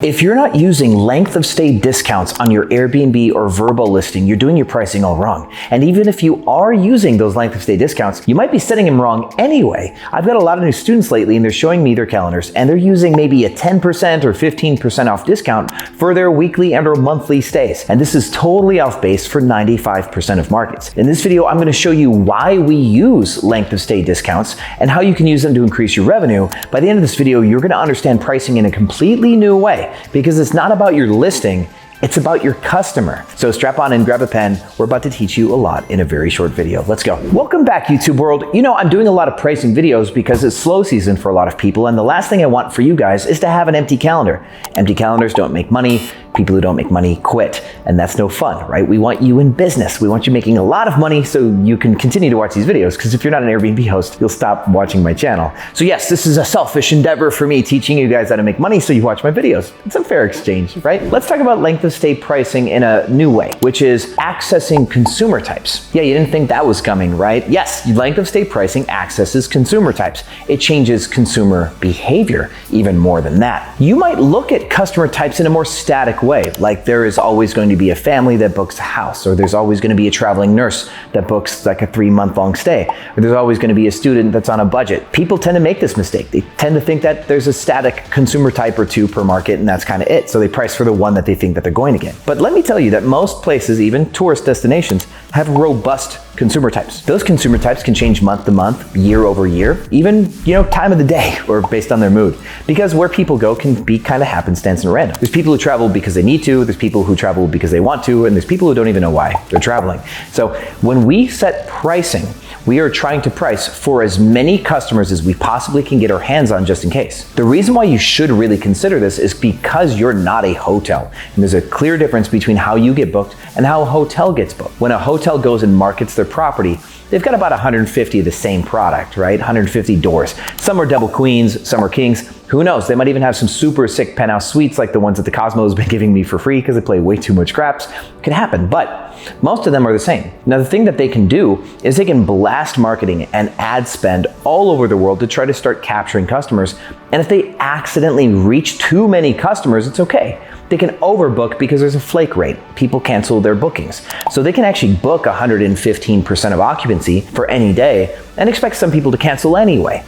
If you're not using length of stay discounts on your Airbnb or Vrbo listing, you're doing your pricing all wrong. And even if you are using those length of stay discounts, you might be setting them wrong anyway. I've got a lot of new students lately and they're showing me their calendars and they're using maybe a 10% or 15% off discount for their weekly and or monthly stays. And this is totally off base for 95% of markets. In this video, I'm going to show you why we use length of stay discounts and how you can use them to increase your revenue. By the end of this video, you're going to understand pricing in a completely new way. Because it's not about your listing, it's about your customer. So strap on and grab a pen. We're about to teach you a lot in a very short video. Let's go. Welcome back, YouTube world. You know, I'm doing a lot of pricing videos because it's slow season for a lot of people. And the last thing I want for you guys is to have an empty calendar. Empty calendars don't make money. People who don't make money quit. And that's no fun, right? We want you in business. We want you making a lot of money so you can continue to watch these videos. Because if you're not an Airbnb host, you'll stop watching my channel. So yes, this is a selfish endeavor for me, teaching you guys how to make money so you watch my videos. It's a fair exchange, right? Let's talk about length of stay pricing in a new way, which is accessing consumer types. Yeah, you didn't think that was coming, right? Yes, length of stay pricing accesses consumer types. It changes consumer behavior even more than that. You might look at customer types in a more static way, like there is always going to be a family that books a house, or there's always going to be a traveling nurse that books like a 3-month-long stay, or there's always going to be a student that's on a budget. People tend to make this mistake. They tend to think that there's a static consumer type or two per market and that's kind of it. So they price for the one that they think that they're going to get. But let me tell you that most places, even tourist destinations, have robust consumer types. Those consumer types can change month to month, year over year, even, time of the day or based on their mood. Because where people go can be kind of happenstance and random. There's people who travel because they need to, there's people who travel because they want to, and there's people who don't even know why they're traveling. So when we set pricing, we are trying to price for as many customers as we possibly can get our hands on just in case. The reason why you should really consider this is because you're not a hotel. And there's a clear difference between how you get booked and how a hotel gets booked. When a hotel goes and markets their property, they've got about 150 of the same product, right? 150 doors. Some are double queens, some are kings. Who knows? They might even have some super sick penthouse suites like the ones that the Cosmo has been giving me for free because they play way too much craps. Could happen, but most of them are the same. Now, the thing that they can do is they can blast marketing and ad spend all over the world to try to start capturing customers. And if they accidentally reach too many customers, it's okay. They can overbook because there's a flake rate. People cancel their bookings. So they can actually book 115% of occupancy for any day and expect some people to cancel anyway.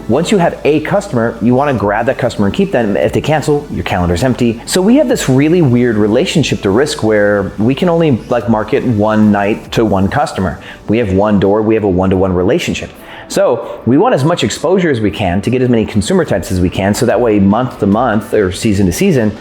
Once you have a customer, you want to grab that customer and keep them. If they cancel, your calendar's empty. So we have this really weird relationship to risk where we can only market one night to one customer. We have one door, we have a one-to-one relationship. So we want as much exposure as we can to get as many consumer types as we can, so that way month to month or season to season,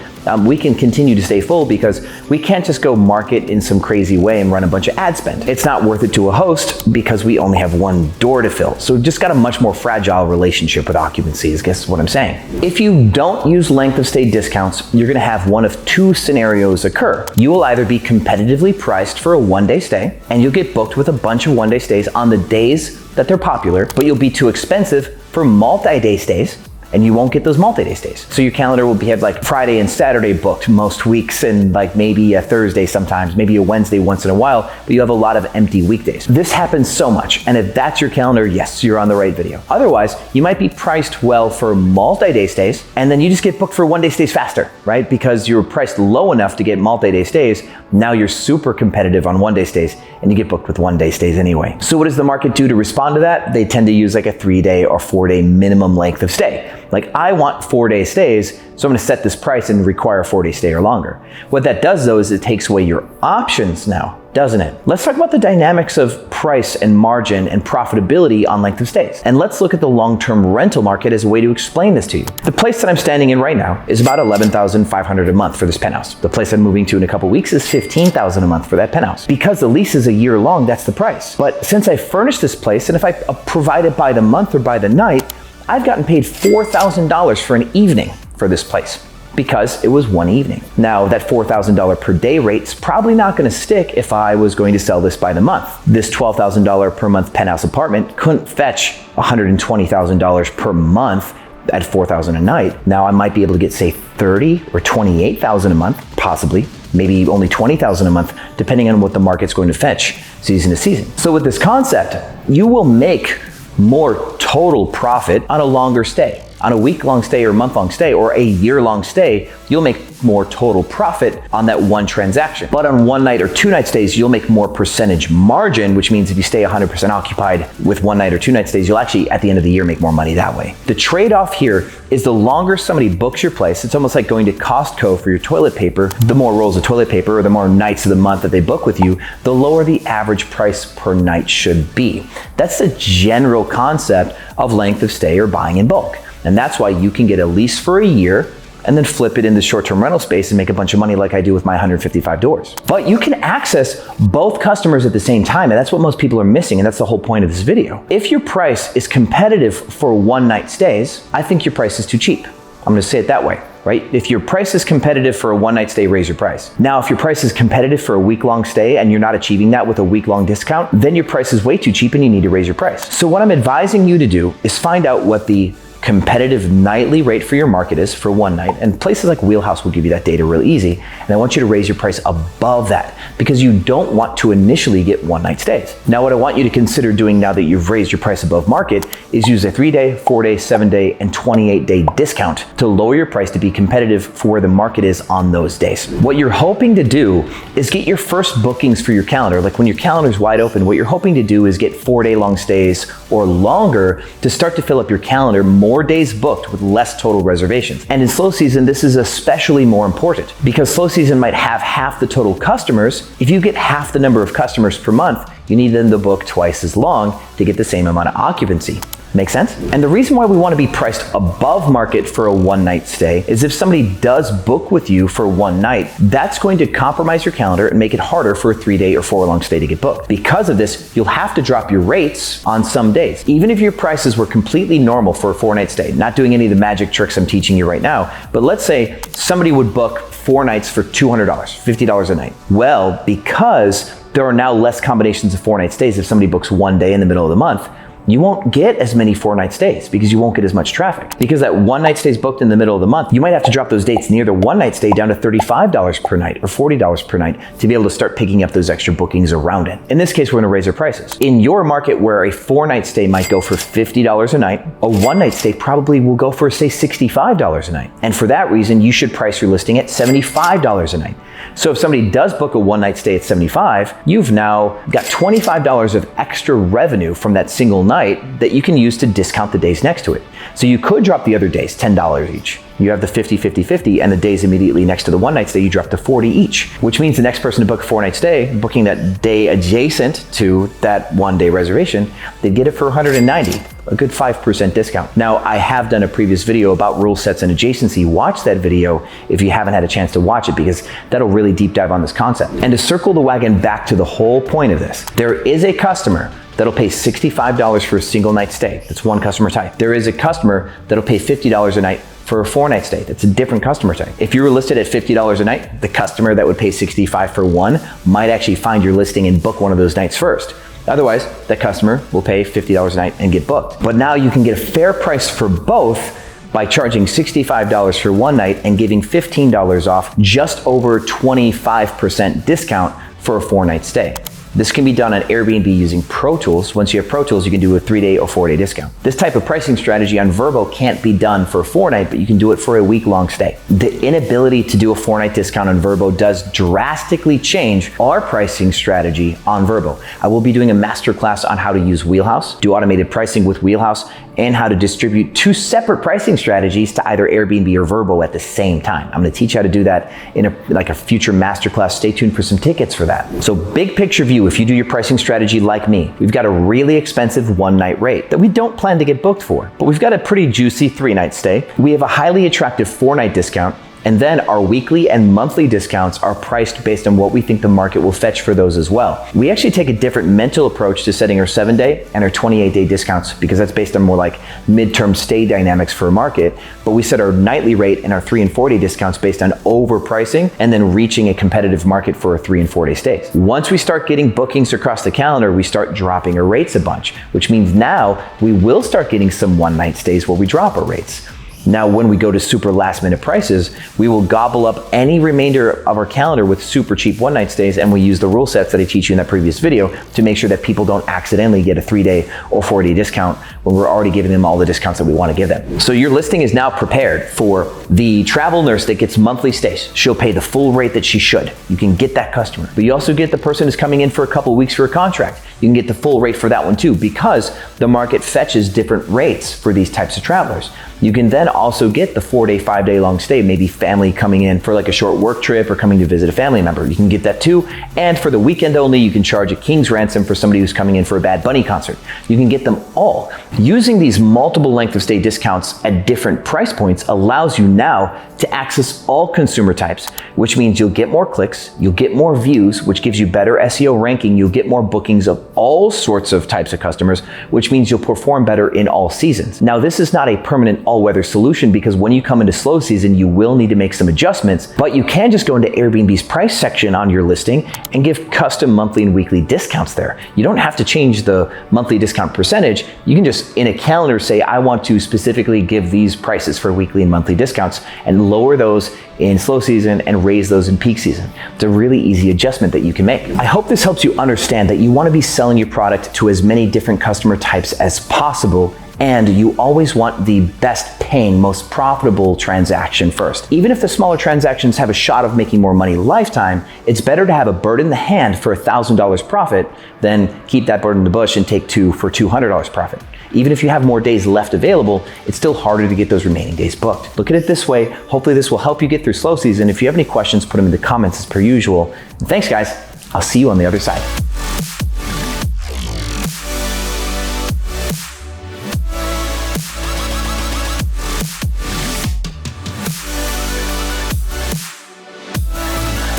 we can continue to stay full because we can't just go market in some crazy way and run a bunch of ad spend. It's not worth it to a host because we only have one door to fill. So we've just got a much more fragile relationship with occupancy, is guess what I'm saying. If you don't use length of stay discounts, you're gonna have one of two scenarios occur. You will either be competitively priced for a one-day stay and you'll get booked with a bunch of one-day stays on the days that they're popular, but you'll be too expensive for multi-day stays, and you won't get those multi-day stays. So your calendar will have Friday and Saturday booked most weeks, and maybe a Thursday sometimes, maybe a Wednesday once in a while, but you have a lot of empty weekdays. This happens so much, and if that's your calendar, yes, you're on the right video. Otherwise, you might be priced well for multi-day stays, and then you just get booked for one-day stays faster, right? Because you're priced low enough to get multi-day stays, now you're super competitive on one-day stays, and you get booked with one-day stays anyway. So what does the market do to respond to that? They tend to use a 3-day or 4-day minimum length of stay. I want 4-day stays, so I'm gonna set this price and require a 4-day stay or longer. What that does though is it takes away your options now, doesn't it? Let's talk about the dynamics of price and margin and profitability on length of stays. And let's look at the long-term rental market as a way to explain this to you. The place that I'm standing in right now is about $11,500 a month for this penthouse. The place I'm moving to in a couple weeks is $15,000 a month for that penthouse. Because the lease is a year long, that's the price. But since I furnished this place, and if I provide it by the month or by the night, I've gotten paid $4,000 for an evening for this place because it was one evening. Now that $4,000 per day rate's probably not gonna stick if I was going to sell this by the month. This $12,000 per month penthouse apartment couldn't fetch $120,000 per month at $4,000 a night. Now I might be able to get say $30,000 or $28,000 a month, possibly, maybe only $20,000 a month, depending on what the market's going to fetch season to season. So with this concept, you will make more total profit on a longer stay. On a week-long stay or month-long stay or a year-long stay, you'll make more total profit on that one transaction. But on 1 night or 2 night stays, you'll make more percentage margin, which means if you stay 100% occupied with 1 night or 2 night stays, you'll actually at the end of the year make more money that way. The trade-off here is the longer somebody books your place, it's almost like going to Costco for your toilet paper. The more rolls of toilet paper or the more nights of the month that they book with you, the lower the average price per night should be. That's the general concept of length of stay or buying in bulk. And that's why you can get a lease for a year and then flip it into short-term rental space and make a bunch of money like I do with my 155 doors. But you can access both customers at the same time, and that's what most people are missing, and that's the whole point of this video. If your price is competitive for 1 night stays, I think your price is too cheap. I'm gonna say it that way, right? If your price is competitive for a 1 night stay, raise your price. Now, if your price is competitive for a week-long stay and you're not achieving that with a week-long discount, then your price is way too cheap and you need to raise your price. So what I'm advising you to do is find out what the competitive nightly rate for your market is for 1 night, and places like Wheelhouse will give you that data really easy. And I want you to raise your price above that because you don't want to initially get 1 night stays. Now, what I want you to consider doing now that you've raised your price above market is use a 3-day, 4-day, 7-day, and 28-day discount to lower your price to be competitive for where the market is on those days. What you're hoping to do is get your first bookings for your calendar. Like when your calendar is wide open, what you're hoping to do is get 4-day long stays or longer to start to fill up your calendar more days booked with less total reservations. And in slow season, this is especially more important because slow season might have half the total customers. If you get half the number of customers per month, you need them to book twice as long to get the same amount of occupancy. Make sense? And the reason why we want to be priced above market for a 1 night stay is if somebody does book with you for 1 night, that's going to compromise your calendar and make it harder for a 3-day or 4-long stay to get booked. Because of this, you'll have to drop your rates on some days. Even if your prices were completely normal for a 4-night stay, not doing any of the magic tricks I'm teaching you right now, but let's say somebody would book 4 nights for $200, $50 a night. Well, because there are now less combinations of 4-night stays, if somebody books 1 day in the middle of the month, you won't get as many 4-night stays because you won't get as much traffic. Because that 1 night stay is booked in the middle of the month, you might have to drop those dates near the 1 night stay down to $35 per night or $40 per night to be able to start picking up those extra bookings around it. In this case, we're gonna raise our prices. In your market where a 4-night stay might go for $50 a night, a 1 night stay probably will go for, say, $65 a night. And for that reason, you should price your listing at $75 a night. So if somebody does book a 1 night stay at $75, you've now got $25 of extra revenue from that single night that you can use to discount the days next to it. So you could drop the other days $10 each. You have the 50, 50, 50, and the days immediately next to the 1 night stay, you drop to 40 each, which means the next person to book a 4-night stay, booking that day adjacent to that 1 day reservation, they'd get it for $190, a good 5% discount. Now, I have done a previous video about rule sets and adjacency. Watch that video if you haven't had a chance to watch it because that'll really deep dive on this concept. And to circle the wagon back to the whole point of this, there is a customer that'll pay $65 for a single night stay. That's one customer type. There is a customer that'll pay $50 a night for a 4-night stay. That's a different customer type. If you were listed at $50 a night, the customer that would pay $65 for one might actually find your listing and book one of those nights first. Otherwise, that customer will pay $50 a night and get booked. But now you can get a fair price for both by charging $65 for 1 night and giving $15 off, just over 25% discount for a 4-night stay. This can be done on Airbnb using Pro Tools. Once you have Pro Tools, you can do a 3-day or 4-day discount. This type of pricing strategy on Vrbo can't be done for a 4-night, but you can do it for a week-long stay. The inability to do a 4-night discount on Vrbo does drastically change our pricing strategy on Vrbo. I will be doing a masterclass on how to use Wheelhouse, do automated pricing with Wheelhouse, and how to distribute 2 separate pricing strategies to either Airbnb or Vrbo at the same time. I'm gonna teach you how to do that in a future masterclass. Stay tuned for some tickets for that. So big picture view, if you do your pricing strategy like me, we've got a really expensive 1-night rate that we don't plan to get booked for, but we've got a pretty juicy 3-night stay. We have a highly attractive 4-night discount, and then our weekly and monthly discounts are priced based on what we think the market will fetch for those as well. We actually take a different mental approach to setting our 7-day and our 28-day discounts because that's based on more like midterm stay dynamics for a market. But we set our nightly rate and our 3 and 4-day discounts based on overpricing and then reaching a competitive market for our 3 and 4-day stays. Once we start getting bookings across the calendar, we start dropping our rates a bunch, which means now we will start getting some 1-night stays where we drop our rates. Now, when we go to super last minute prices, we will gobble up any remainder of our calendar with super cheap one night stays, and we use the rule sets that I teach you in that previous video to make sure that people don't accidentally get a 3-day or 4-day discount when we're already giving them all the discounts that we want to give them. So your listing is now prepared for the travel nurse that gets monthly stays. She'll pay the full rate that she should. You can get that customer. But you also get the person who's coming in for a couple weeks for a contract. You can get the full rate for that one too, because the market fetches different rates for these types of travelers. You can then also get the 4-day, 5-day long stay, maybe family coming in for like a short work trip or coming to visit a family member. You can get that too. And for the weekend only, you can charge a king's ransom for somebody who's coming in for a Bad Bunny concert. You can get them all. Using these multiple length of stay discounts at different price points allows you now to access all consumer types, which means you'll get more clicks, you'll get more views, which gives you better SEO ranking, you'll get more bookings of all sorts of types of customers, which means you'll perform better in all seasons. Now, this is not a permanent all-weather solution, because when you come into slow season, you will need to make some adjustments, but you can just go into Airbnb's price section on your listing and give custom monthly and weekly discounts there. You don't have to change the monthly discount percentage. You can just in a calendar say, I want to specifically give these prices for weekly and monthly discounts, and lower those in slow season and raise those in peak season. It's a really easy adjustment that you can make. I hope this helps you understand that you want to be selling your product to as many different customer types as possible, and you always want the best paying, most profitable transaction first. Even if the smaller transactions have a shot of making more money lifetime, it's better to have a bird in the hand for $1,000 profit than keep that bird in the bush and take 2 for $200 profit. Even if you have more days left available, it's still harder to get those remaining days booked. Look at it this way. Hopefully this will help you get through slow season. If you have any questions, put them in the comments as per usual. And thanks guys. I'll see you on the other side.